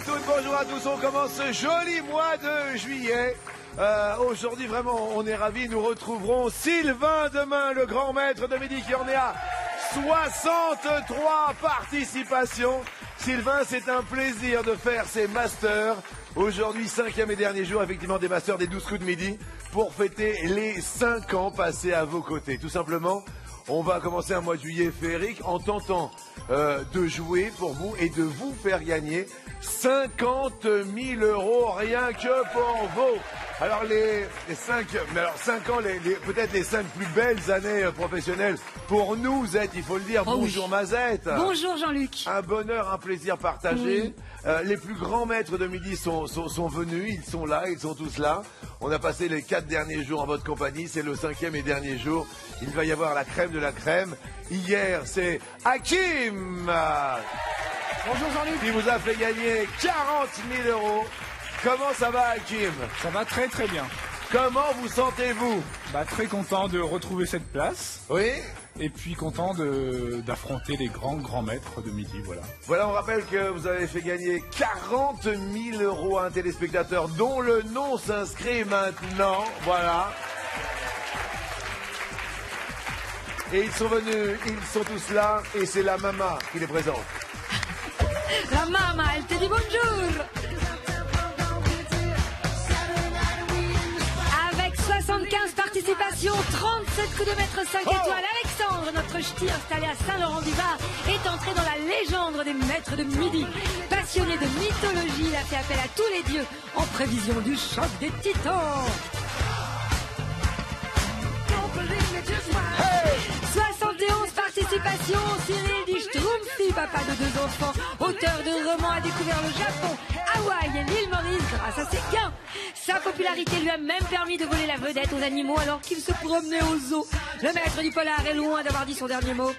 toutes, bonjour à tous. On commence ce joli mois de juillet. Aujourd'hui, vraiment, on est ravis. Nous retrouverons Sylvain demain, le grand maître de midi qui en est à 63 participations. Sylvain, c'est un plaisir de faire ces masters. Aujourd'hui, 5e et dernier jour, effectivement, des masters des 12 coups de midi pour fêter les 5 ans passés à vos côtés. Tout simplement, on va commencer un mois de juillet féerique en tentant de jouer pour vous et de vous faire gagner 50 000 €, rien que pour vous. Alors les 5 ans, peut-être les 5 plus belles années professionnelles pour nous, Zette, il faut le dire. Oh bonjour oui. Mazette. Bonjour Jean-Luc. Un bonheur, un plaisir partagé. Oui. Les plus grands maîtres de midi sont venus, ils sont là, ils sont tous là. On a passé les 4 derniers jours en votre compagnie, c'est le 5e et dernier jour. Il va y avoir la crème de la crème. Hier, c'est Hakim. Bonjour Jean-Luc. Qui vous a fait gagner 40 000 €. Comment ça va, Hakim? Ça va très très bien. Comment vous sentez-vous? Très content de retrouver cette place. Oui. Et puis content d'affronter les grands maîtres de midi, voilà. Voilà, on rappelle que vous avez fait gagner 40 000 € à un téléspectateur dont le nom s'inscrit maintenant. Voilà. Et ils sont venus, ils sont tous là, et c'est la maman qui les présente. La maman, elle te dit bonjour. Avec 75 participations, 37 coups de maître 5 étoiles, Alexandre, notre ch'ti installé à Saint-Laurent-du-Var, est entré dans la légende des maîtres de midi. Passionné de mythologie, il a fait appel à tous les dieux en prévision du choc des titans. 71 participations, Cyril dit Schtroumpfi, papa de 2 enfants, auteur de romans, a découvert le Japon, Hawaï et l'île Maurice grâce à ses gains. Sa popularité lui a même permis de voler la vedette aux animaux alors qu'il se promenait au zoo. Le maître du polar est loin d'avoir dit son dernier mot.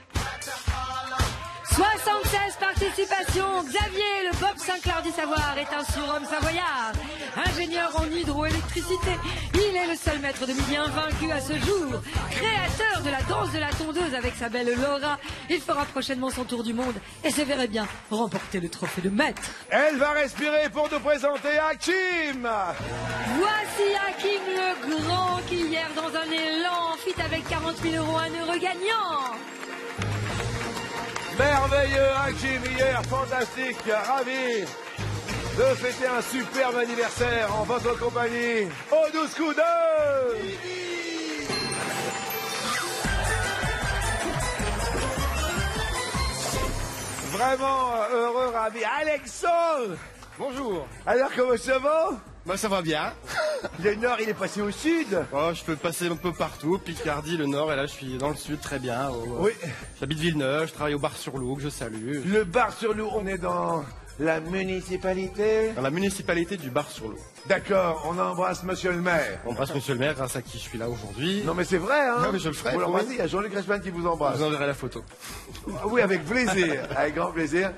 76 participations, Xavier, le Bob Sinclair du savoir, est un surhomme savoyard. Ingénieur en hydroélectricité, il est le seul maître de midi invaincu à ce jour. Créateur de la danse de la tondeuse avec sa belle Laura, il fera prochainement son tour du monde et se verrait bien remporter le trophée de maître. Elle va respirer pour nous présenter Hakim. Voici Hakim le Grand qui hier dans un élan fit avec 40 000 €, un heureux gagnant. Merveilleux Hakim hier, fantastique, ravi de fêter un superbe anniversaire en votre compagnie. Aux 12 coups de... Vraiment heureux, ravi. Alexandre. Bonjour. Alors comment ça va? Ça va bien. Le Nord, il est passé au Sud. Oh, je peux passer un peu partout, Picardie, le Nord, et là je suis dans le Sud, très bien. Oui. J'habite Villeneuve, je travaille au Bar-sur-Loup, que je salue. Le Bar-sur-Loup, on est dans la municipalité. Dans la municipalité du Bar-sur-Loup. D'accord, on embrasse monsieur le maire. On embrasse monsieur le maire, grâce à qui je suis là aujourd'hui. Non mais c'est vrai, hein. Non mais je le ferai. Vous Oui. l'embrassez, il y a Jean-Luc Reichmann qui vous embrasse. Je vous enverrai la photo. Oui, avec plaisir, avec grand plaisir.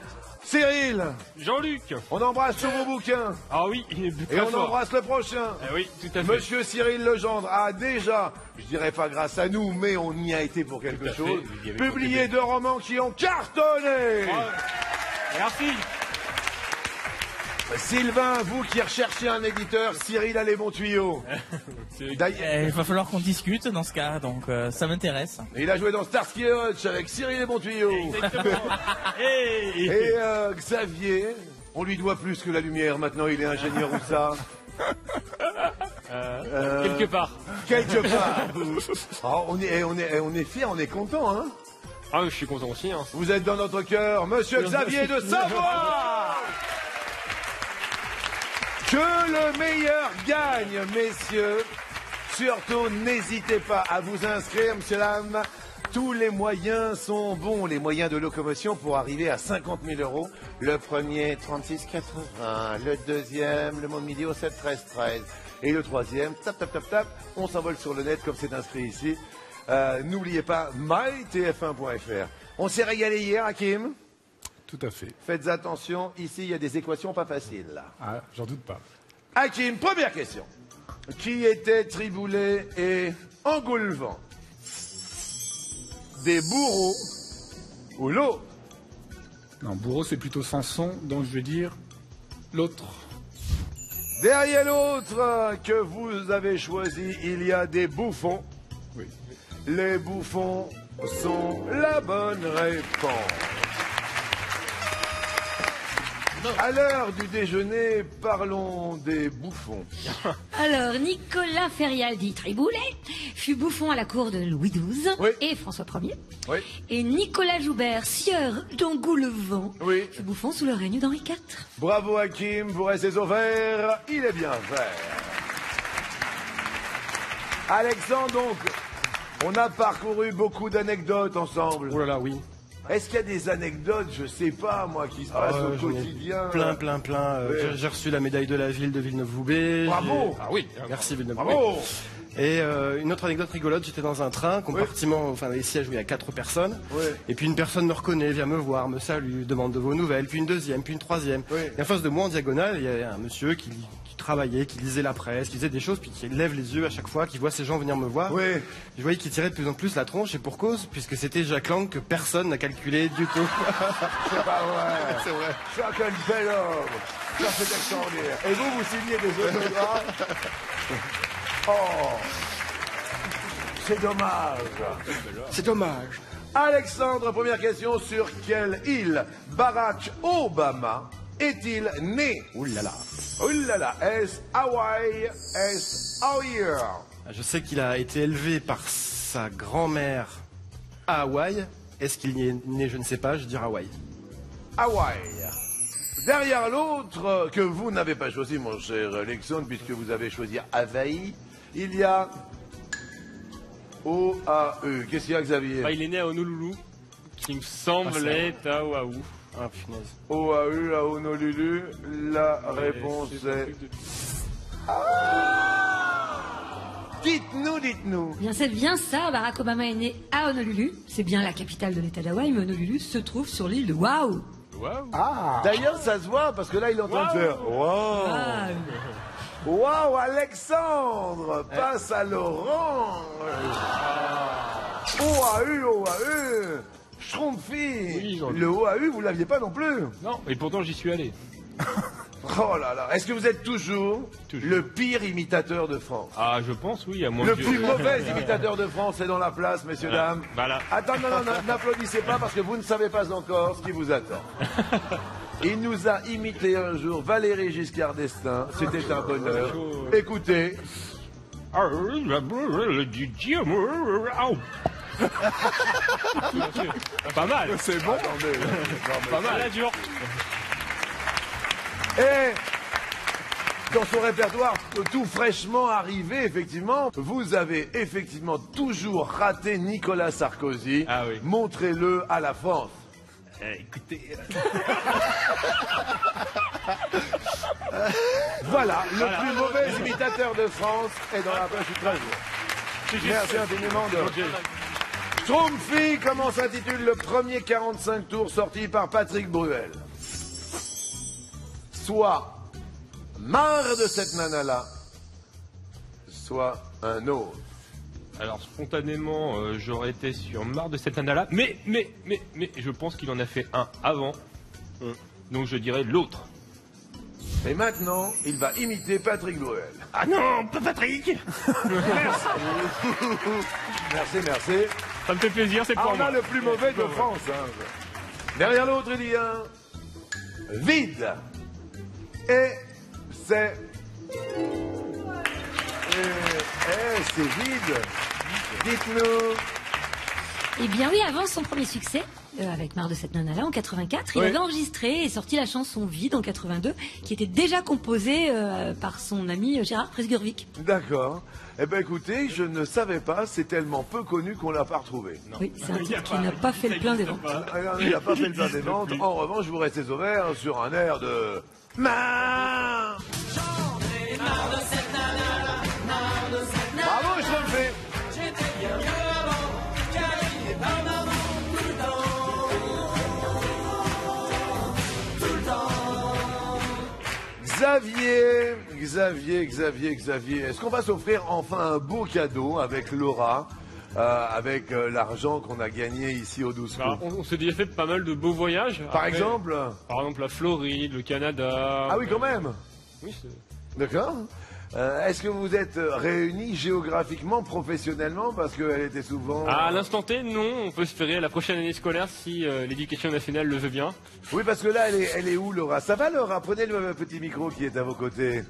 Cyril, Jean-Luc. on embrasse tous vos bouquins. Ah oui, il est très Et on fort. embrasse le prochain. Eh oui, tout à fait. Monsieur Cyril Legendre a déjà, je dirais pas grâce à nous, mais on y a été pour quelque Tout à fait, chose, il y avait publié contribué. 2 romans qui ont cartonné. Merci. Sylvain, vous qui recherchez un éditeur, Cyril a les bons tuyaux. D'ailleurs, Il va falloir qu'on discute dans ce cas, donc ça m'intéresse. il a joué dans Starsky et Hutch avec Cyril les bons tuyaux. Hey. Et Xavier, on lui doit plus que la lumière, maintenant il est ingénieur ou ça. Quelque part. Quelque part. Oh, on est fiers, on est content, hein. Ah, je suis content aussi. Hein. Vous êtes dans notre cœur, monsieur Xavier de Savoie. Que le meilleur gagne, messieurs. Surtout, n'hésitez pas à vous inscrire, monsieur Lam. Tous les moyens sont bons, les moyens de locomotion pour arriver à 50 000 €. Le premier, 36,80. Le deuxième, le monde midi au 7,13,13. Et le troisième, tap, tap, tap, tap. On s'envole sur le net comme c'est inscrit ici. N'oubliez pas, mytf1.fr. On s'est régalé hier, Hakim. Tout à fait. Faites attention, ici il y a des équations pas faciles. Là. Ah, j'en doute pas. Hakim, première question. Qui était Triboulet et Engoulevent? Des bourreaux ou l'eau? Non, bourreau c'est plutôt Samson, donc je vais dire L'autre. Derrière l'autre que vous avez choisi, il y a des bouffons. Oui. Les bouffons sont la bonne réponse. À l'heure du déjeuner, parlons des bouffons. Alors, Nicolas Férial dit Triboulet fut bouffon à la cour de Louis XII Oui. et François Ier. Oui. Et Nicolas Joubert, sieur d'Angoulevent, Oui. fut bouffon sous le règne d'Henri IV. Bravo Hakim, vous restez au vert, il est bien vert. Alexandre, donc, on a parcouru beaucoup d'anecdotes ensemble. Oh là là, oui. Est-ce qu'il y a des anecdotes, je sais pas moi, qui se passent au J'en ai quotidien? Plein. Ouais. J'ai reçu la médaille de la ville de Villeneuve-Loubet. Bravo. Ah oui, merci Villeneuve-Loubet. Bravo. Et une autre anecdote rigolote, j'étais dans un train, compartiment, enfin les sièges où il y a 4 personnes. Ouais. Et puis une personne me reconnaît, vient me voir, me salue, demande de vos nouvelles, puis une deuxième, puis une troisième. Ouais. Et en face de moi, en diagonale, il y a un monsieur qui travaillait, qui lisait la presse, qui faisait des choses, puis qui lève les yeux à chaque fois, qui voit ces gens venir me voir. Oui. Je voyais qu'il tirait de plus en plus la tronche, et pour cause, puisque c'était Jacques Lang que personne n'a calculé du tout. C'est pas vrai. C'est vrai. Chacun une belle œuvre. Ça, c'est extraordinaire. Et vous signez des autographes? Oh. C'est dommage. C'est dommage. Alexandre, première question. Sur quelle île Barack Obama est-il né? Ouh là là. Ouh là là. Est-ce Hawaï? Est-ce Hawaii? Je sais qu'il a été élevé par sa grand-mère à Hawaï. Est-ce qu'il y est né? Je ne sais pas, je dirais Hawaï. Hawaï. Derrière l'autre, que vous n'avez pas choisi, mon cher Alexandre, puisque vous avez choisi Hawaï, il y a OAE. Qu'est-ce qu'il y a, Xavier? Ah, il est né à Honolulu, qui me semble être à Oahu. Ah, punaise. OAE à Honolulu, la réponse est... Dites-nous. Bien, c'est bien ça, Barack Obama est né à Honolulu. C'est bien la capitale de l'État d'Hawaï, mais Honolulu se trouve sur l'île de Oahu. Waouh. D'ailleurs, ça se voit, parce que là, il est en train de faire... Wow. Wow, Alexandre passe à Laurent. OAU. Schtroumpfi. Oui, j'en ai. Le OAU, vous l'aviez pas non plus. Non, et pourtant j'y suis allé. Oh là là. Est-ce que vous êtes toujours le pire imitateur de France? Ah, je pense, oui, à moins Le que- plus mauvais imitateur de France est dans la place, messieurs, dames. Voilà. Attends, non, n'applaudissez pas parce que vous ne savez pas encore ce qui vous attend. Il nous a imité un jour Valéry Giscard d'Estaing. C'était un bonheur. Écoutez. Pas mal. C'est bon. Pas mal. La dure. Et dans son répertoire tout fraîchement arrivé, effectivement, vous avez effectivement toujours raté Nicolas Sarkozy. Ah oui. Montrez-le à la France. Écoutez. Voilà, le plus mauvais imitateur de France est dans la place du 13. Merci infiniment de... Schtroumpfi, comment s'intitule le premier 45 tours sorti par Patrick Bruel? Soit marre de cette nana-là, soit un autre. Alors spontanément, j'aurais été sur marre de cette nana-là, mais je pense qu'il en a fait un avant. Donc je dirais l'autre. Et maintenant, il va imiter Patrick Bruel. Ah non, pas Patrick. Merci. Ça me fait plaisir, c'est Ah, pour on moi. a le plus mauvais de France. Hein. Derrière l'autre, il y a un vide. Et c'est... c'est vide. Dites-nous. Eh bien oui, avant son premier succès, avec Marre de cette nana-là, en 84, il Oui. avait enregistré et sorti la chanson Vide en 82, qui était déjà composée par son ami Gérard Presgurvic. D'accord. Eh bien, écoutez, je ne savais pas, c'est tellement peu connu qu'on l'a pas retrouvé. Oui, c'est un titre qui n'a pas fait le plein des ventes. Alors, il n'a pas fait le plein des ventes. En revanche, vous restez au vert sur un air de... Marre. Bravo, je le fais. Xavier, est-ce qu'on va s'offrir enfin un beau cadeau avec Laura? avec l'argent qu'on a gagné ici au 12 Bah, coups. on s'est déjà fait pas mal de beaux voyages. Par Après, exemple Par exemple la Floride, le Canada. Ah oui, quand même. Oui, c'est- D'accord. Est-ce que vous êtes réunis géographiquement, professionnellement, parce qu'elle était souvent... À l'instant T, non. On peut espérer la prochaine année scolaire si l'éducation nationale le veut bien. Oui, parce que là, elle est où, Laura? Ça va, Laura? Prenez le petit micro qui est à vos côtés.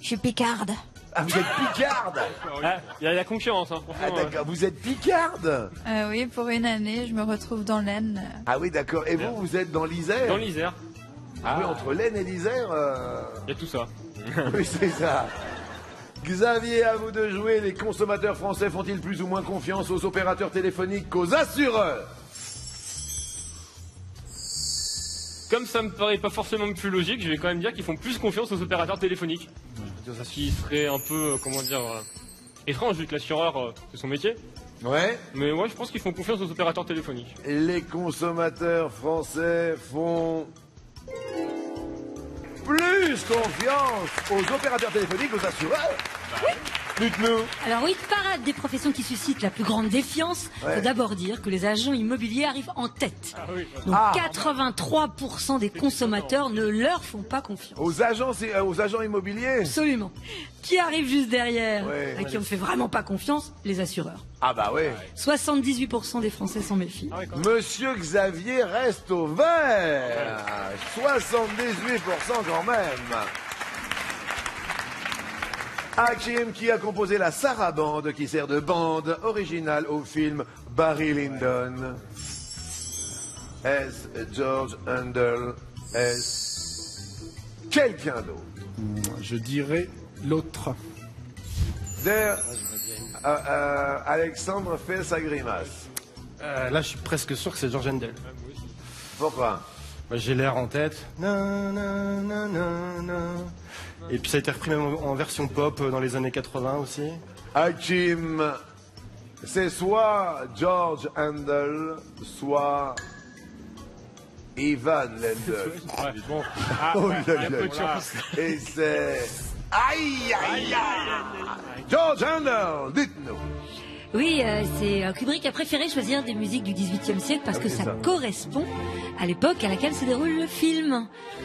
Je suis picarde. Ah, vous êtes picarde. Ah, il y a la concurrence, hein, Ah, franchement. d'accord, vous êtes picarde. Oui, pour une année, je me retrouve dans l'Aisne. Ah oui, d'accord. Et vous, vous êtes dans l'Isère? Dans l'Isère, Ah oui, entre l'Aisne et l'Isère. il y a tout ça. Oui, c'est ça. Xavier, à vous de jouer. Les consommateurs français font-ils plus ou moins confiance aux opérateurs téléphoniques qu'aux assureurs? Comme ça me paraît pas forcément plus logique, je vais quand même dire qu'ils font plus confiance aux opérateurs téléphoniques. Ce qui serait un peu, comment dire, étrange vu que l'assureur, c'est son métier. Ouais. Mais moi, je pense qu'ils font confiance aux opérateurs téléphoniques. Les consommateurs français font plus confiance aux opérateurs téléphoniques, aux assureurs. Dites-nous. Alors oui, parade des professions qui suscitent la plus grande défiance. Ouais. Faut d'abord dire que les agents immobiliers arrivent en tête. Ah oui. Donc Ah. 83% des consommateurs ne leur font pas confiance. Aux agents immobiliers. Absolument. Qui arrive juste derrière, Ouais. à qui on ne fait vraiment pas confiance? Les assureurs. Ah bah ouais. 78% des Français s'en méfient. Ah ouais, quand même. Monsieur Xavier reste au vert. 78% quand même. Hakim, qui a composé la Sarabande, qui sert de bande originale au film Barry Lyndon. Est-ce George Handel? Est-ce quelqu'un d'autre? Je dirais l'autre. D'ailleurs, Alexandre fait sa grimace. Là, je suis presque sûr que c'est George Handel. Pourquoi? Bah, j'ai l'air en tête. Na, na, na, na, na. Et puis ça a été repris même en version pop dans les années 80 aussi. Hakim, c'est soit George Handel, soit Ivan Lendl. Ouais, bon. Ah, Oh ouais, là il y a là peu de là. chance. Et c'est... Aïe, aïe, aïe. George Handel, dites-nous. Oui, c'est Kubrick a préféré choisir des musiques du XVIIIe siècle parce que ça correspond à l'époque à laquelle se déroule le film.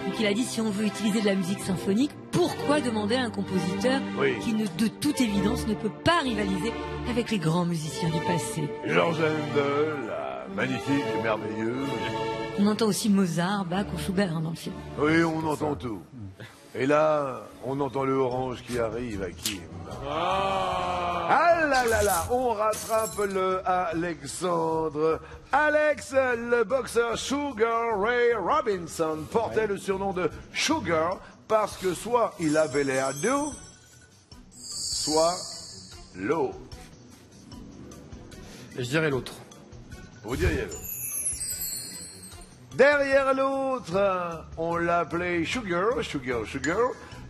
Donc il a dit, si on veut utiliser de la musique symphonique, pourquoi demander à un compositeur Oui. qui, de toute évidence, ne peut pas rivaliser avec les grands musiciens du passé? George Handel, magnifique, merveilleux. On entend aussi Mozart, Bach ou Schubert dans le film. Oui, on entend tout. Et là, on entend le orange qui arrive, Hakim. Ah là là là, on rattrape le Alexandre. Alex, le boxeur Sugar Ray Robinson, portait le surnom de Sugar parce que soit il avait l'air doux, soit l'eau. Et je dirais l'autre. Vous diriez l'autre. Derrière l'autre, on l'appelait Sugar,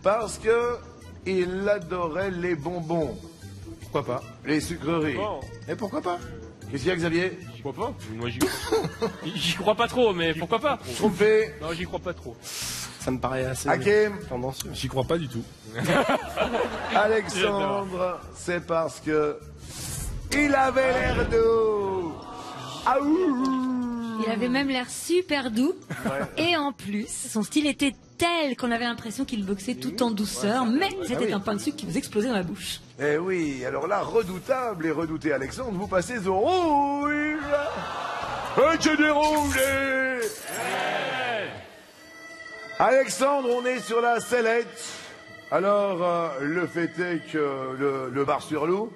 parce que il adorait les bonbons, Pourquoi pas? les sucreries. Bon, Et pourquoi pas? Qu'est-ce qu'il y a, Xavier? pourquoi pas? Moi, j'y crois pas trop, mais pourquoi pas? Trompé. Non, j'y crois pas trop. Ça me paraît assez Hakim, tendancieux. J'y crois pas du tout. Alexandre, c'est parce que il avait l'air doux. Ah ouh. Il avait même l'air super doux. Et en plus, son style était tel qu'on avait l'impression qu'il boxait tout en douceur, mais c'était un pain de sucre qui vous explosait dans la bouche. Eh oui, alors là, redoutable et redouté Alexandre, vous passez au rouge. Et c'est des rouges. Alexandre, on est sur la sellette. Alors, le fait est que le Bar-sur-Loup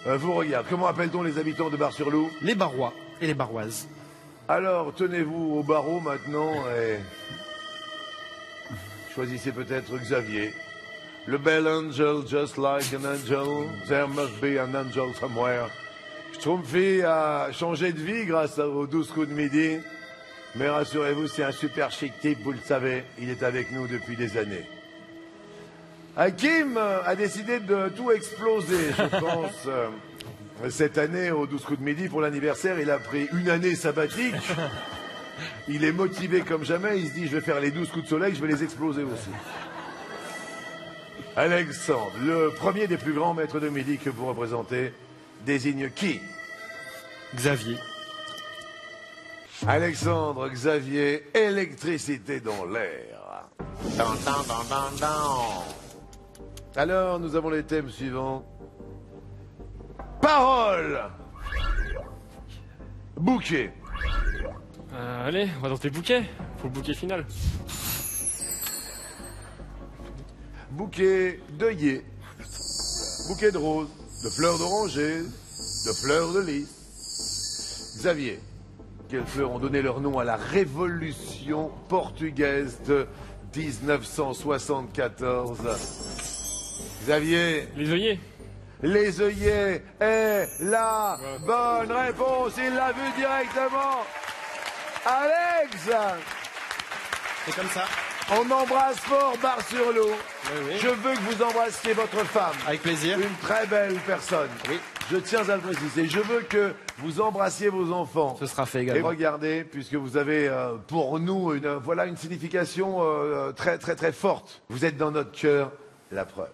vous regarde. Comment appelle-t-on les habitants de Bar-sur-Loup? Les Barrois et les Barroises. Alors, tenez-vous au barreau maintenant et choisissez peut-être Xavier. Le bel angel, just like an angel, there must be an angel somewhere. Schtroumpfi a changé de vie grâce aux 12 coups de midi. Mais rassurez-vous, c'est un super chic type, vous le savez. Il est avec nous depuis des années. Hakim a décidé de tout exploser, je pense. Cette année, aux 12 coups de midi, pour l'anniversaire, il a pris une année sabbatique. Il est motivé comme jamais. Il se dit, je vais faire les 12 coups de soleil, je vais les exploser aussi. Alexandre, le premier des plus grands maîtres de midi que vous représentez, désigne qui? Xavier. Alexandre, Xavier, électricité dans l'air. Alors, nous avons les thèmes suivants. Parole. Bouquet. Allez, on va dans tes bouquets. Faut le bouquet final. Bouquet d'œillets. Bouquet de roses, de fleurs d'oranger, de fleurs de lys. Xavier, quelles fleurs ont donné leur nom à la Révolution portugaise de 1974? Xavier, Les œillets. les œillets est la bonne réponse. Il l'a vu directement. Alex, C'est comme ça. on embrasse fort Bar-sur-Loup. Oui. Je veux que vous embrassiez votre femme. Avec plaisir. Une très belle personne. Oui. Je tiens à le préciser. Je veux que vous embrassiez vos enfants. Ce sera fait Et également. regardez, puisque vous avez pour nous une signification très très très forte. Vous êtes dans notre cœur, la preuve.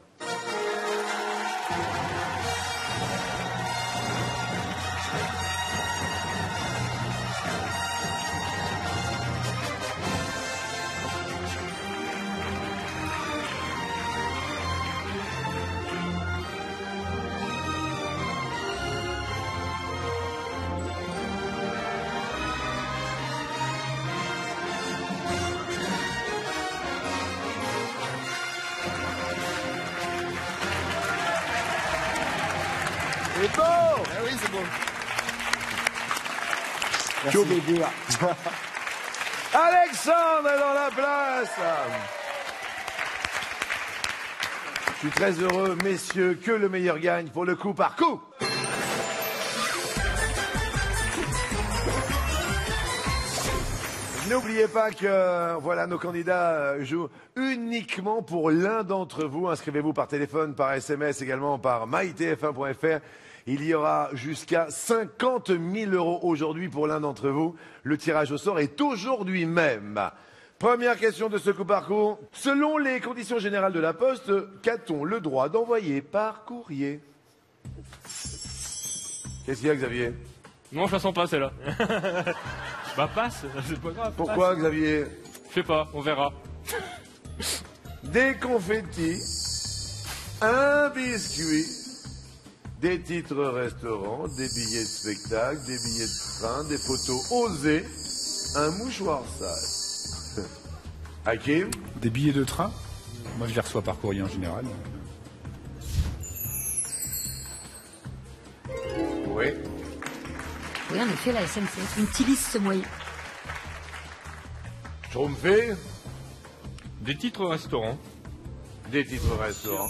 C'est beau. Ah oui, c'est beau. Alexandre est dans la place. Je suis très heureux, messieurs, que le meilleur gagne pour le coup par coup. N'oubliez pas que voilà, nos candidats jouent uniquement pour l'un d'entre vous. Inscrivez-vous par téléphone, par SMS, également par mytf1.fr. Il y aura jusqu'à 50 000 € aujourd'hui pour l'un d'entre vous. Le tirage au sort est aujourd'hui même. Première question de ce coup par coup. Selon les conditions générales de la Poste, qu'a-t-on le droit d'envoyer par courrier? Qu'est-ce qu'il y a, Xavier? Non, je la sens pas celle-là. Bah passe, c'est pas grave. Pourquoi, passe. Xavier? Je sais pas, on verra. Des confettis, un biscuit, des titres restaurants, des billets de spectacle, des billets de train, des photos osées, un mouchoir sale. Hakim? Des billets de train. Moi, je les reçois par courrier en général. Oui. Oui, en effet, la SNCF utilise ce moyen. Schtroumpfé? Des titres restaurants. Des titres restaurants.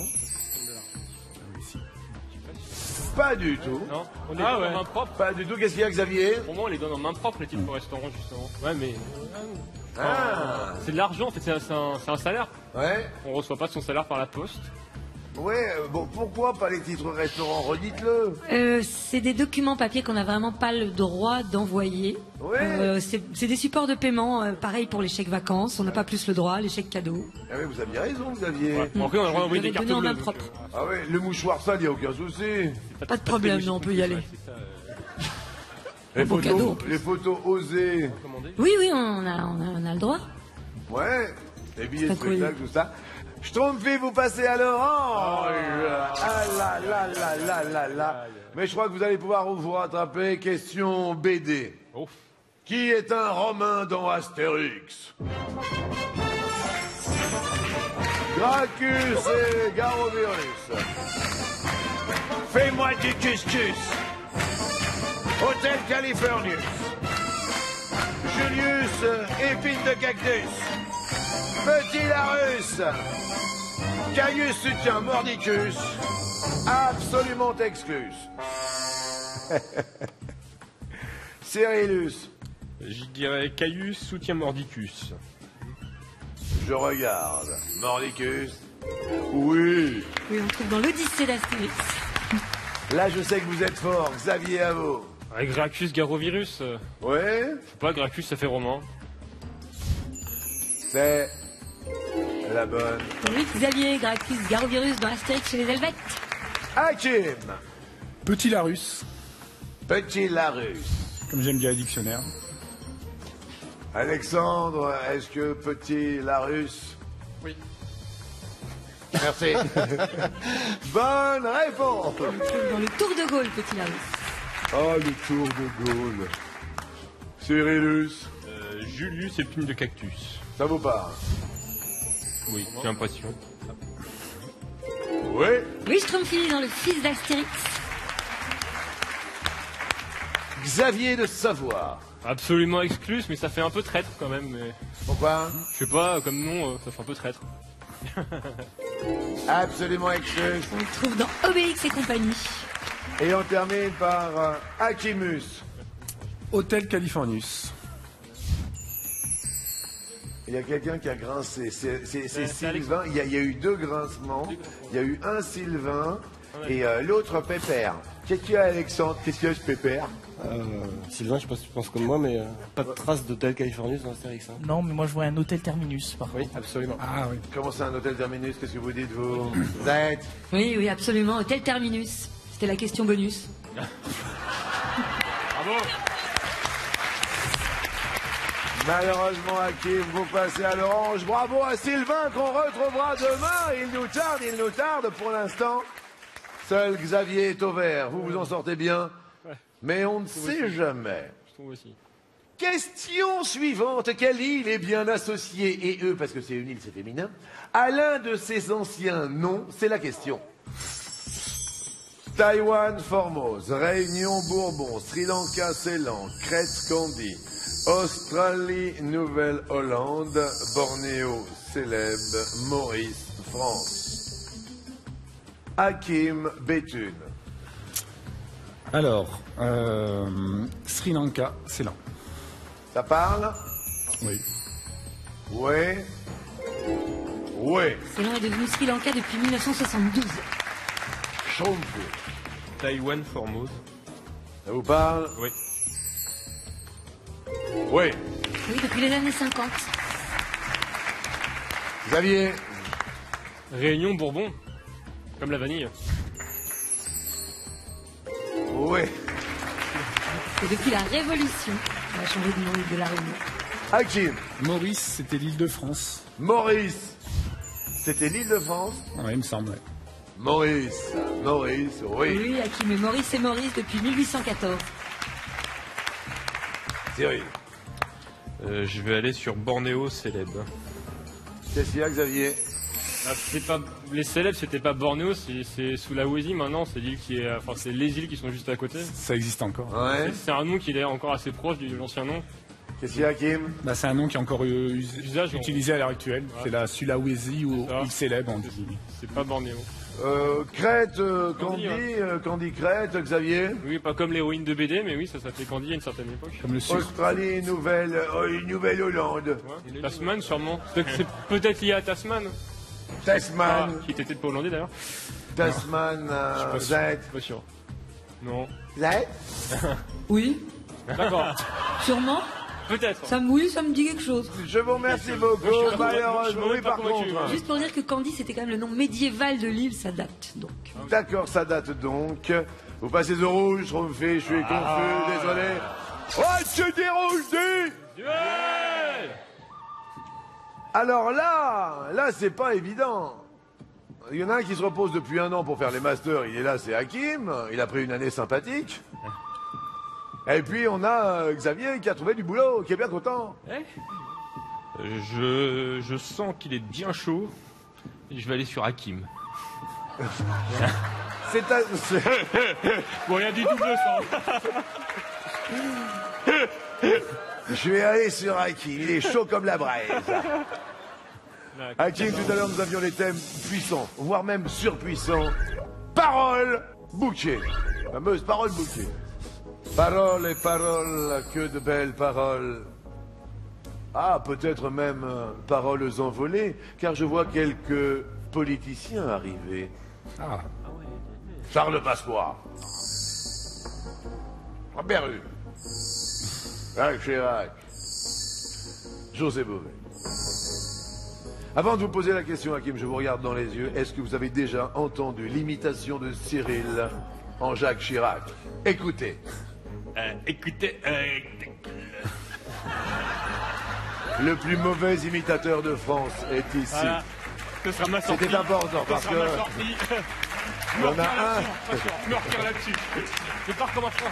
Pas du tout. Non, on les donne en main propre. Pas du tout. Qu'est-ce qu'il y a, Xavier? Pour moi, on les donne en main propre, les titres restaurants, justement. Ouais, mais Ah. c'est de l'argent, en fait, c'est un salaire. Ouais. On reçoit pas son salaire par la poste. Ouais, bon, pourquoi pas les titres restaurants? Redites-le. C'est des documents papier qu'on n'a vraiment pas le droit d'envoyer. Ouais. C'est des supports de paiement, pareil pour les chèques vacances, on n'a pas plus le droit, les chèques cadeaux. Ah oui, vous aviez raison, Xavier. Bon, après, on a le droit d'envoyer des Vous cartes l'avez donné en bleues. main propre. Ah ouais, le mouchoir sale, il n'y a aucun souci. Pas de problème, non, on peut y aller. Les beau photos, cadeau, en plus. les photos osées. Oui, on a le droit. Ouais. Les billets de C'est un courrier. spectacle, tout ça. Schtroumpfé, vous passez à l'orange. Ah là là là là là là. Mais je crois que vous allez pouvoir vous rattraper. Question BD. Ouf. Qui est un Romain dans Astérix? Gracchus et Garovirus. Fais-moi du couscous. Hôtel Californius. Julius, épine de cactus. Petit Larus. Caius soutien Mordicus. Absolument exclus. Cyrillus. Je dirais Caius soutient Mordicus. Je regarde. Mordicus. Oui. Oui, on trouve dans l'Odyssée d'Astérix. Là, je sais que vous êtes fort. Xavier, à vous. Avec Gracchus Garovirus. Ouais. Je sais pas, Gracchus, ça fait roman. C'est la bonne. Oui, Xavier, Gracchus, Garovirus dans Astérix chez les Helvètes. Hakim. Petit Larus. Petit Larusse. Comme j'aime bien le dictionnaire. Alexandre, est-ce que Petit Larusse? Oui. Merci. Bonne réponse. Dans le Tour de Gaulle, petit Larousse. Oh, le Tour de Gaulle. Cyrillus, Julius épine de cactus. ça vous parle? Oui, j'ai l'impression. Oui. Oui, Schtroumpfy dans le fils d'Astérix. Xavier de Savoie. Absolument exclus, mais ça fait un peu traître quand même. Mais... Pourquoi? Je sais pas, comme nom, ça fait un peu traître. Absolument exclu. On le trouve dans Obélix et compagnie. Et on termine par Hakimus. Hôtel Californius. Il y a quelqu'un qui a grincé. C'est c'est Sylvain. Il y a eu deux grincements. Il y a eu un Sylvain et l'autre Pépère. Qu'est-ce qu'il y a, Alexandre? Qu'est-ce qu'il y a, ce Pépère? Sylvain, je sais pas si tu penses comme moi, mais pas de trace d'hôtel Californius dans Astérix. Hein. Non, mais moi je vois un hôtel terminus par Oui, contre. absolument. Ah oui. Comment c'est un hôtel terminus? Qu'est-ce que vous dites, vous? Vous êtes? Oui, oui, absolument. Hôtel Terminus. C'était la question bonus. Bravo. Malheureusement, Hakim, vous passez à l'orange. Bravo à Sylvain qu'on retrouvera demain. Il nous tarde pour l'instant. Seul Xavier est au vert. Vous vous en sortez bien. Mais on ne sait jamais. Je trouve aussi. Question suivante. Quelle île est bien associée, et eux, parce que c'est une île, c'est féminin, à l'un de ses anciens noms? C'est la question. Taïwan, Formose, Réunion, Bourbon, Sri Lanka, Ceylan, Crète, Candy, Australie, Nouvelle-Hollande, Bornéo, Célèbre, Maurice, France. Hakim, Béthune. Alors, Sri Lanka, c'est là. Ça parle? Oui. Oui. Oui. Ceylan est devenu Sri Lanka depuis 1972. Schtroumpf. Taïwan, Formose. Ça vous parle? Oui. Oui. Oui, depuis les années 50. Xavier. Réunion, Bourbon. Comme la vanille. Oui. Et depuis la Révolution, on a changé de nom de la Réunion. Hakim. Maurice, c'était l'île de France. Maurice. C'était l'île de France? Ouais, il me semble. Ouais. Maurice. Maurice, oui. Oui, Hakim et Maurice depuis 1814. Cyril. Je vais aller sur Bornéo, Célèbre. Qu'est-ce qu'il y a, Xavier? Ah, c'est pas les Célèbres, c'était pas Bornéo, c'est Sulawesi maintenant. C'est l'île qui est, enfin c'est les îles qui sont juste à côté. Ça existe encore. Ouais. C'est un nom qui est encore assez proche de l'ancien nom. Qu'est-ce qu'il y a, Hakim? Bah, c'est un nom qui est encore Usage, utilisé à l'heure actuelle. Ouais. C'est la Sulawesi ou C'est ça. île célèbre, on dit. C'est pas Bornéo. Crète, Candy, Candy Crète, Xavier. Oui, pas comme l'héroïne de BD, mais oui, ça s'appelait Candy à une certaine époque. Comme le sucre. Australie, Nouvelle-Hollande. Ouais. Tasman, sûrement. C'est peut-être lié à Tasman. Tasman. Qui était peut-être pas hollandais d'ailleurs. Tasman, Z. Pas sûr. Non. Z. Oui, D'accord. sûrement. Peut-être. Ça me dit quelque chose. Je vous remercie beaucoup. Moi, je suis Malheureusement, pas oui, par convaincu, contre. hein. Juste pour dire que Candy, c'était quand même le nom médiéval de l'île, ça date donc. D'accord, ça date donc. Vous passez au rouge, je suis confus, désolé. Oh, tu dis rouge, dis! Yeah. Alors là, c'est pas évident. Il y en a un qui se repose depuis 1 an pour faire les masters, il est là, c'est Hakim, il a pris une année sympathique. Et puis on a Xavier qui a trouvé du boulot, qui est bien content. Je sens qu'il est bien chaud. Et je vais aller sur Hakim. C'est Bon, il y a du double sens. Je vais aller sur Hakim, il est chaud comme la braise. Hakim, tout à l'heure nous avions les thèmes puissants, voire même surpuissants. Parole, bouquet. Fameuse parole, bouquet. Paroles et paroles, que de belles paroles. Ah, peut-être même paroles envolées, car je vois quelques politiciens arriver. Ah. Charles Pasqua. Berru. Jacques Chirac. José Bové. Avant de vous poser la question, Hakim, je vous regarde dans les yeux. Est-ce que vous avez déjà entendu l'imitation de Cyril en Jacques Chirac? Écoutez. Écoutez, Le plus mauvais imitateur de France est ici. voilà. Ce sera ma sortie. C'était important Ce parce sera que ma sortie. il y en a un. Je me retire là-dessus. Je pars comme un France.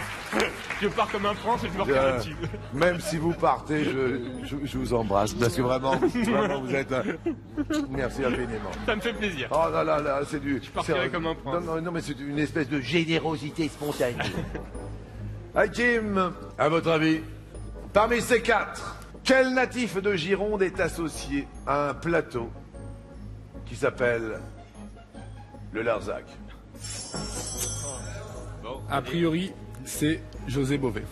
Je pars comme un France et je me retire là-dessus. Même si vous partez, je vous embrasse parce que vraiment vous êtes. Merci infiniment. Ça me fait plaisir. Oh là là là, c'est du. Je partirai comme un prince. Non, mais c'est une espèce de générosité spontanée. Hakim, à votre avis, parmi ces quatre, quel natif de Gironde est associé à un plateau qui s'appelle le Larzac? A priori, c'est José Bové.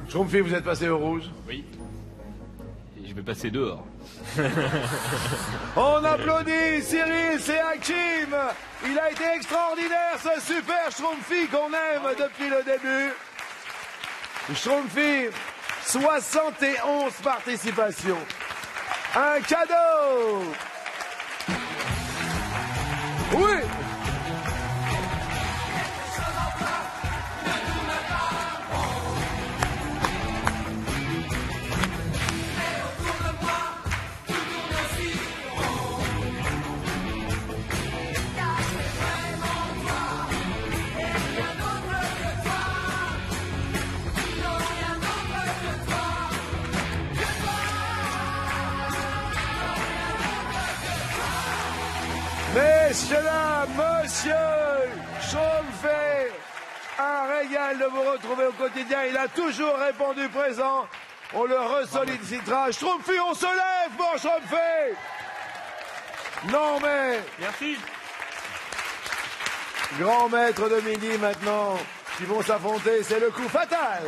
Schtroumpfi, vous êtes passé au rouge. Oui. Et je vais passer dehors. On applaudit Cyril, c'est Hakim. Il a été extraordinaire, ce super Schtroumpfi qu'on aime depuis le début. Schtroumpfi, 71 participations. Un cadeau. Oui. Messieurs, dames, monsieur Schtroumpfi, un régal de vous retrouver au quotidien. Il a toujours répondu présent. On le ressollicitera. Schtroumpfi, on se lève pour Schtroumpfi. Non mais, Merci. grand maître de midi maintenant, qui vont s'affronter, c'est le coup fatal.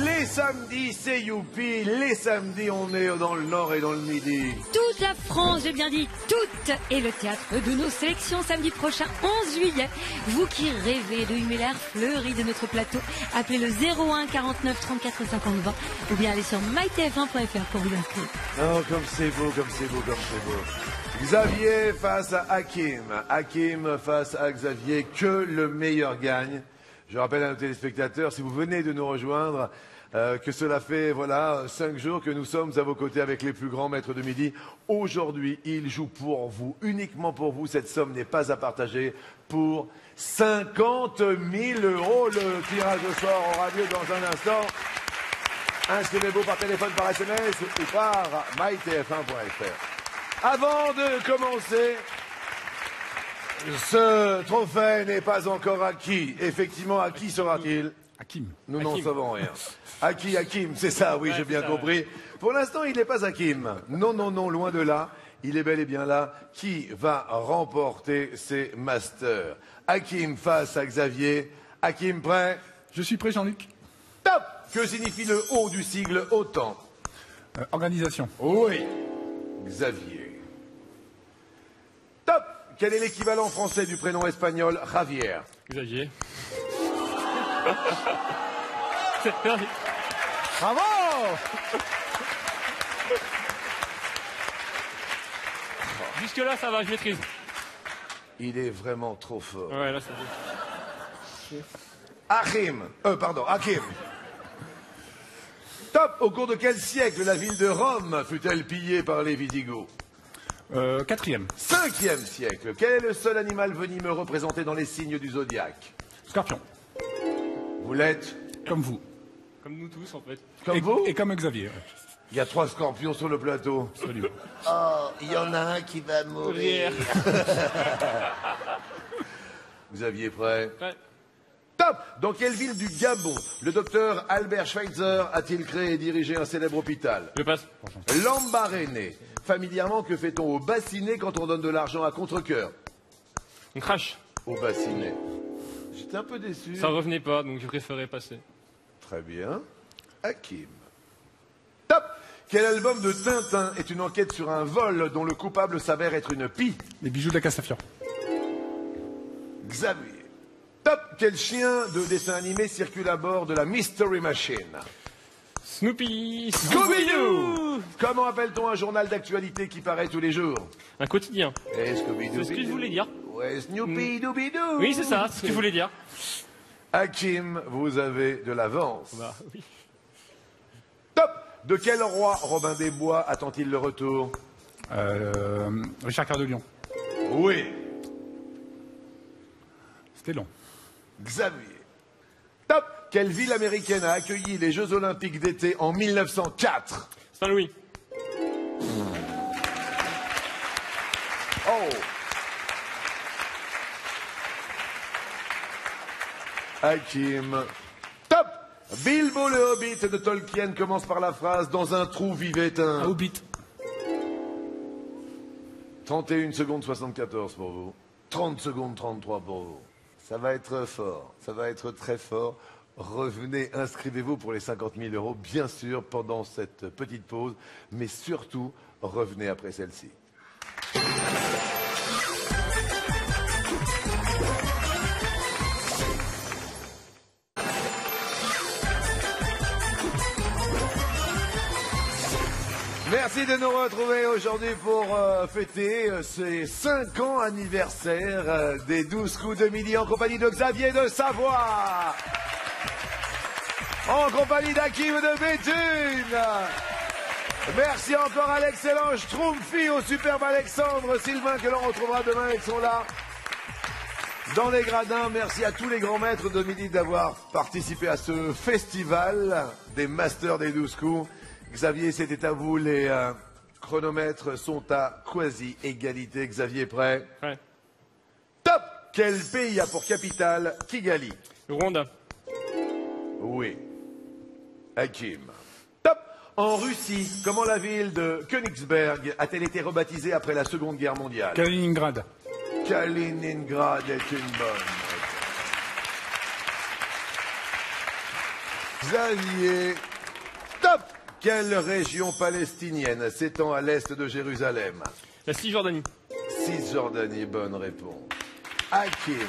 Les samedis, c'est youpi. Les samedis, on est dans le nord et dans le midi. Toute la France, j'ai bien dit toute, est le théâtre de nos sélections samedi prochain, 11 juillet. Vous qui rêvez de humer l'air fleuri de notre plateau, appelez le 01 49 34 50 20 ou bien allez sur mytf1.fr pour vous inscrire. Oh, comme c'est beau, comme c'est beau, comme c'est beau. Xavier face à Hakim. Hakim face à Xavier. Que le meilleur gagne. Je rappelle à nos téléspectateurs, si vous venez de nous rejoindre, que cela fait 5 jours que nous sommes à vos côtés avec les plus grands maîtres de midi. Aujourd'hui, ils jouent pour vous, uniquement pour vous. Cette somme n'est pas à partager pour 50 000 €. Le tirage au sort aura lieu dans un instant. Inscrivez-vous par téléphone, par SMS ou par mytf1.fr. Avant de commencer, ce trophée n'est pas encore acquis. Effectivement, à qui sera-t-il? Hakim. Nous n'en savons rien. Hakim, c'est ça, oui, j'ai bien compris. Pour l'instant, il n'est pas Hakim. Non, non, non, loin de là. Il est bel et bien là. Qui va remporter ces masters? Hakim face à Xavier. Hakim, prêt? Je suis prêt, Jean-Luc. Top! Que signifie le haut du sigle OTAN? Organisation. Oui. Xavier. Top! Quel est l'équivalent français du prénom espagnol Javier? Xavier. Bravo! Jusque-là, ça va, je maîtrise. Il est vraiment trop fort. Ouais, là, c'est bon. Hakim. Top! Au cours de quel siècle la ville de Rome fut-elle pillée par les Visigoths? 4e. 5e siècle. Quel est le seul animal venimeux représenté dans les signes du zodiaque? Scorpion. Vous l'êtes? Comme vous. Comme nous tous, en fait. Comme et, vous? Et comme Xavier. Ouais. Il y a 3 scorpions sur le plateau. Absolument. Oh, il y en a un qui va mourir. Vous aviez prêt? Ouais. Top! Dans quelle ville du Gabon le docteur Albert Schweitzer a-t-il créé et dirigé un célèbre hôpital? Je passe. Lambaréné. Familièrement, que fait-on au bassinet quand on donne de l'argent à contre-cœur? On crache. Au bassinet. J'étais un peu déçu. Ça revenait pas, donc je préférais passer. Très bien. Hakim. Top! Quel album de Tintin est une enquête sur un vol dont le coupable s'avère être une pie? Les bijoux de la Castafiore. Xavier. Top! Quel chien de dessin animé circule à bord de la Mystery Machine? Snoopy. Scooby-Doo. Comment appelle-t-on un journal d'actualité qui paraît tous les jours? Un quotidien. Et Scooby-Doo. C'est ce que je voulais dire. Ouais, Snoopy-Dooby-Doo. Oui, c'est ça, c'est ce que je voulais dire. Hakim, vous avez de l'avance. Bah oui. Top. De quel roi Robin des Bois attend-il le retour? Richard Cœur de Lion. Oui. C'était long. Xavier. Top. Quelle ville américaine a accueilli les Jeux Olympiques d'été en 1904? Saint-Louis. Oh. Hakim. Top. Bilbo le Hobbit de Tolkien commence par la phrase « Dans un trou vivait un... » Hobbit. 31 secondes 74 pour vous. 30 secondes 33 pour vous. Ça va être fort. Ça va être très fort. Revenez, inscrivez-vous pour les 50 000 euros, bien sûr, pendant cette petite pause. Mais surtout, revenez après celle-ci. Merci de nous retrouver aujourd'hui pour fêter ces 5 ans anniversaire des 12 coups de midi en compagnie de Xavier de Savoie, en compagnie d'Hakim de Béthune. Merci encore à l'excellent Schtroumpfi, au superbe Alexandre Sylvain que l'on retrouvera demain, ils sont là dans les gradins. Merci à tous les grands maîtres de midi d'avoir participé à ce festival des Masters des 12 coups. Xavier, c'était à vous, les chronomètres sont à quasi-égalité. Xavier, prêt? Ouais. Top. Quel pays a pour capitale Kigali? Le Rwanda. Oui. Hakim. Top. En Russie, comment la ville de Königsberg a-t-elle été rebaptisée après la Seconde Guerre mondiale? Kaliningrad. Kaliningrad est une bonne. Xavier. Top. Quelle région palestinienne s'étend à l'est de Jérusalem? La Cisjordanie. Cisjordanie, bonne réponse. Hakim.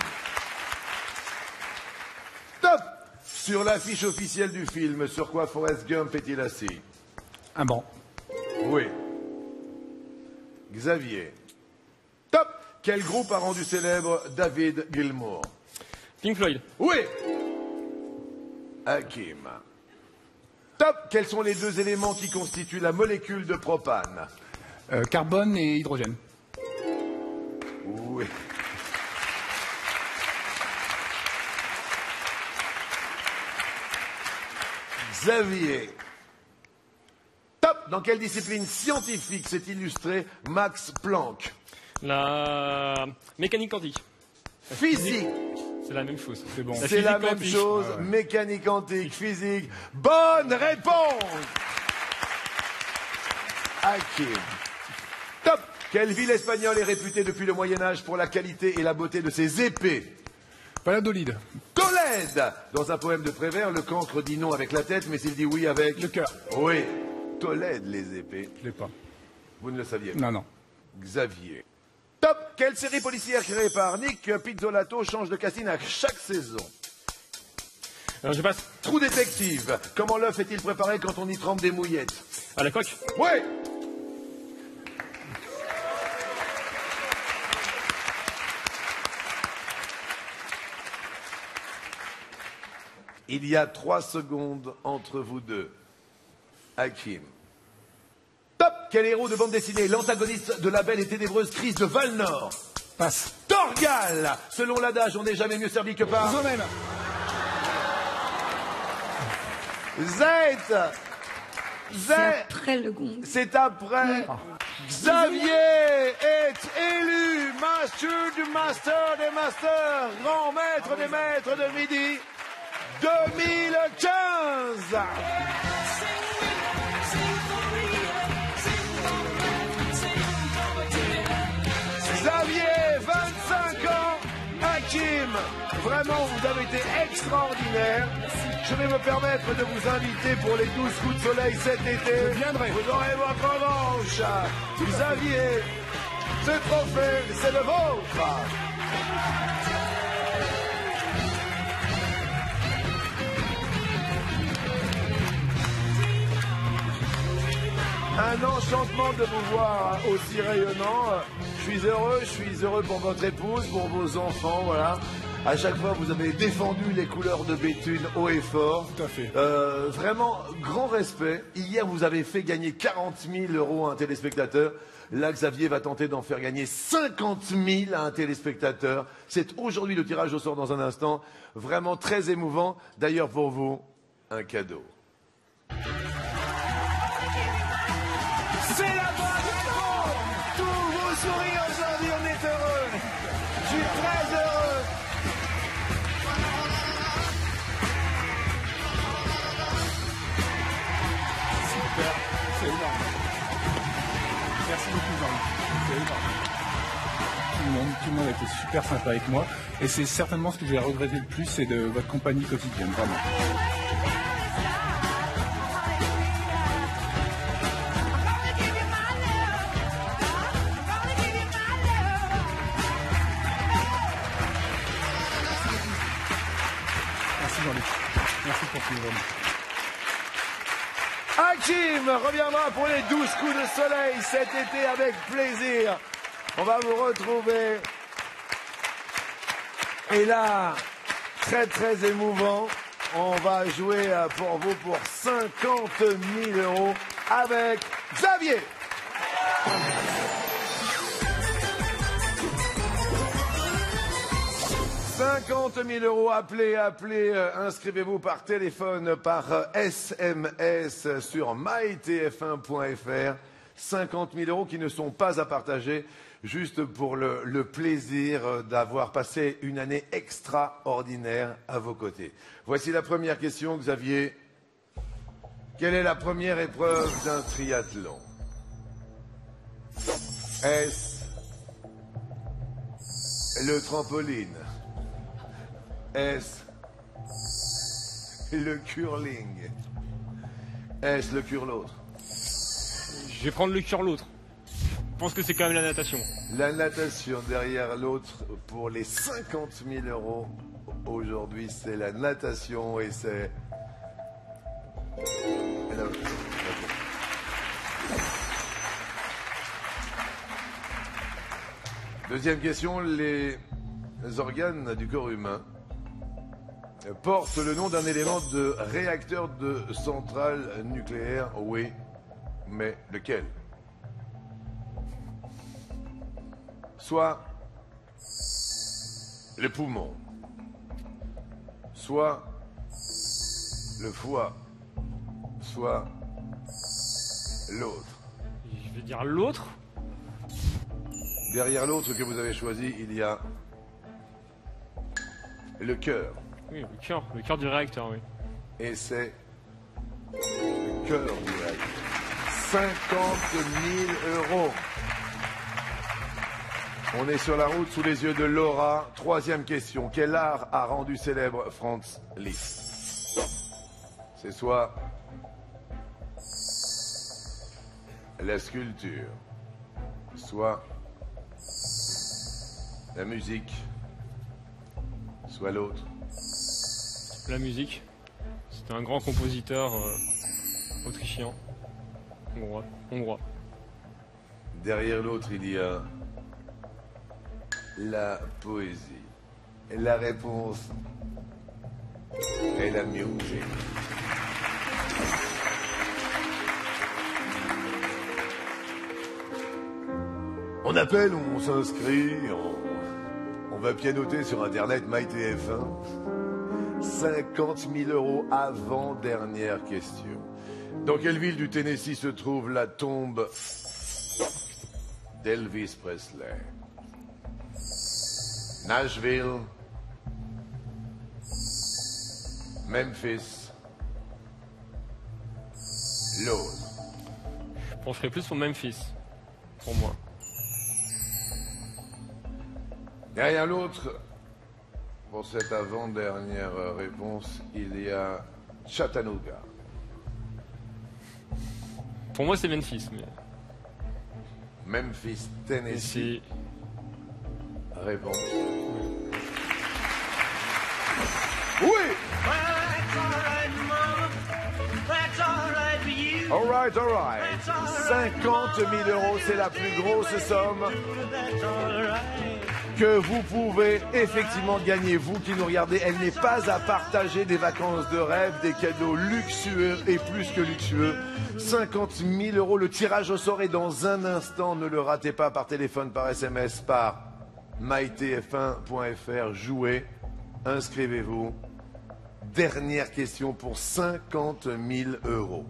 Top. Sur l'affiche officielle du film, sur quoi Forrest Gump est-il assis? Un banc. Oui. Xavier. Top. Quel groupe a rendu célèbre David Gilmour? Pink Floyd. Oui. Hakim. Top. Quels sont les deux éléments qui constituent la molécule de propane? Carbone et hydrogène. Oui. Xavier. Top. Dans quelle discipline scientifique s'est illustré Max Planck? La mécanique quantique. Physique. C'est la même chose. C'est bon. C'est la physique même quantique. chose. Ouais, ouais. Mécanique quantique, physique. Bonne réponse. Hakim. Top. Quelle ville espagnole est réputée depuis le Moyen-Âge pour la qualité et la beauté de ses épées? Valladolid. Tolède. Dans un poème de Prévert, le cancre dit non avec la tête, mais il dit oui avec... Le cœur. Oui. Tolède, les épées. Je l'ai pas. Vous ne le saviez pas. Non, non. Xavier. Top. Quelle série policière créée par Nick Pizzolato change de casting à chaque saison? Alors je passe Trou détective. Comment l'œuf est-il préparé quand on y trempe des mouillettes? à la coque. Oui. Il y a 3 secondes entre vous deux. Hakim. Top. Quel héros de bande dessinée, l'antagoniste de la belle et ténébreuse crise de Valnor? Passe. Torgal. Selon l'adage, on n'est jamais mieux servi que par... Zomel. Zed. C'est après le gong. C'est après. Xavier est élu master du master des masters, grand maître des maîtres de midi 2015. Xavier, 25 ans. Hakim, vraiment, vous avez été extraordinaire. Je vais me permettre de vous inviter pour les 12 coups de soleil cet été. Je viendrai. Vous aurez votre revanche. Xavier, ce trophée, c'est le vôtre. Un enchantement de vous voir aussi rayonnant. Je suis heureux pour votre épouse, pour vos enfants, voilà. À chaque fois, vous avez défendu les couleurs de Béthune haut et fort. Tout à fait. Vraiment, grand respect. Hier, vous avez fait gagner 40 000 € à un téléspectateur. Là, Xavier va tenter d'en faire gagner 50 000 à un téléspectateur. C'est aujourd'hui le tirage au sort dans un instant. Vraiment très émouvant. D'ailleurs, pour vous, un cadeau. C'est la bonne réponse. Tous vos sourires aujourd'hui, on est heureux. Je suis très heureux. Super, c'est énorme. Merci beaucoup, Jean-Luc. C'est énorme. Tout le monde a été super sympa avec moi. Et c'est certainement ce que j'ai regretté le plus, c'est de votre compagnie quotidienne, vraiment. Merci Jean-Luc. Merci pour tout le monde. Hakim reviendra pour les 12 coups de soleil cet été avec plaisir. On va vous retrouver. Et là, très très émouvant, on va jouer pour vous pour 50 000 € avec Xavier. $50 000, appelez, inscrivez-vous par téléphone, par SMS sur mytf1.fr. 50 000 € qui ne sont pas à partager, juste pour le plaisir d'avoir passé une année extraordinaire à vos côtés. Voici la première question, Xavier. Quelle est la première épreuve d'un triathlon? Est-ce le trampoline? Est-ce le curling? Est-ce le cure-l'autre? Je vais prendre le cure-l'autre. Je pense que c'est quand même la natation. La natation derrière l'autre pour les 50 000 €. Aujourd'hui, c'est la natation et c'est... Deuxième question, les organes du corps humain portent le nom d'un élément de réacteur de centrale nucléaire, oui, mais lequel? Soit le poumon, soit le foie, soit l'autre. Je vais dire l'autre. Derrière l'autre que vous avez choisi, il y a le cœur. Oui, le cœur du réacteur, oui. Et c'est le cœur du réacteur. 50 000 €. On est sur la route sous les yeux de Laura. Troisième question. Quel art a rendu célèbre Franz Liszt? C'est soit la sculpture, soit la musique, soit l'autre. La musique. C'était un grand compositeur autrichien. Hongrois. Derrière l'autre, il y a la poésie. Et la réponse est la musique. On appelle, on s'inscrit, on va pianoter sur Internet MyTF1. 50 000 € avant-dernière question. Dans quelle ville du Tennessee se trouve la tombe d'Elvis Presley? Nashville, Memphis, l'autre. Je pencherais plus sur Memphis, pour moi. Derrière l'autre, pour cette avant-dernière réponse, il y a Chattanooga. Pour moi, c'est Memphis. Mais... Memphis, Tennessee. Réponse. Oui! That's all right, mama. That's all right for you. Alright, alright. 50 000 €, c'est la plus grosse somme que vous pouvez effectivement gagner. Vous qui nous regardez, elle n'est pas à partager, des vacances de rêve, des cadeaux luxueux et plus que luxueux. 50 000 €, le tirage au sort est dans un instant. Ne le ratez pas, par téléphone, par SMS, par mytf1.fr. Jouez, inscrivez-vous. Dernière question pour 50 000 €.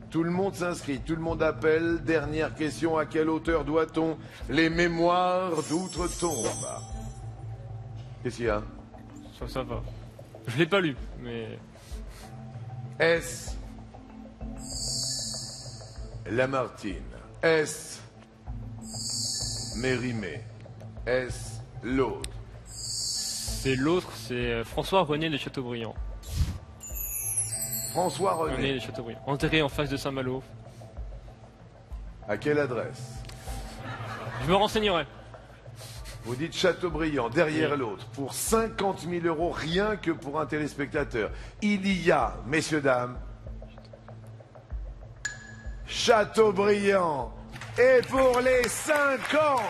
Tout le monde s'inscrit, tout le monde appelle. Dernière question, à quel auteur doit-on les mémoires d'outre-tombe? Qu'est-ce qu'il y a? Ça va. Je l'ai pas lu, mais... Est-ce Lamartine? Est-ce Mérimée? Est-ce l'autre? C'est l'autre, c'est François-René de Chateaubriand. François-René de Chateaubriand. Enterré en face de Saint-Malo. À quelle adresse? Je me renseignerai. Vous dites Chateaubriand, derrière Oui. l'autre, pour 50 000 € rien que pour un téléspectateur. Il y a, messieurs, dames, Chateaubriand. Et pour les 5 ans,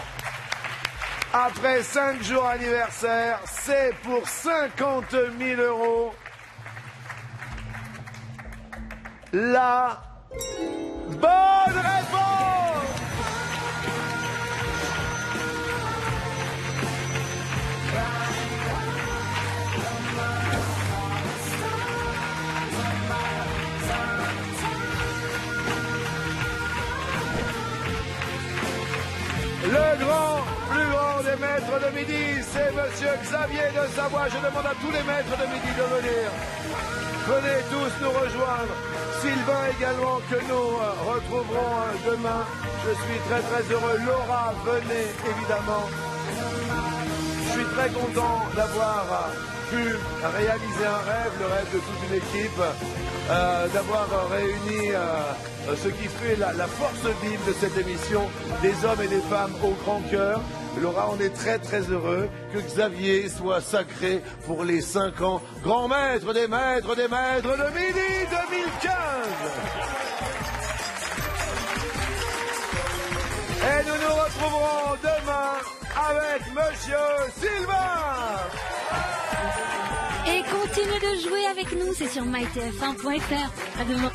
après 5 jours anniversaire, c'est pour 50 000 €. La bonne réponse! Le plus grand des maîtres de midi, c'est Monsieur Xavier de Savoie. Je demande à tous les maîtres de midi de venir. Venez tous nous rejoindre. Sylvain également, que nous retrouverons demain. Je suis très très heureux. Laura, venez évidemment. Je suis très content d'avoir pu réaliser un rêve, le rêve de toute une équipe, d'avoir réuni ce qui fait la force vive de cette émission, des hommes et des femmes au grand cœur. Laura, on est très très heureux que Xavier soit sacré pour les 5 ans, grand maître des maîtres de midi 2015. Et nous nous retrouverons demain avec Monsieur Sylvain. Et continuez de jouer avec nous, c'est sur mytf1.fr. À demain.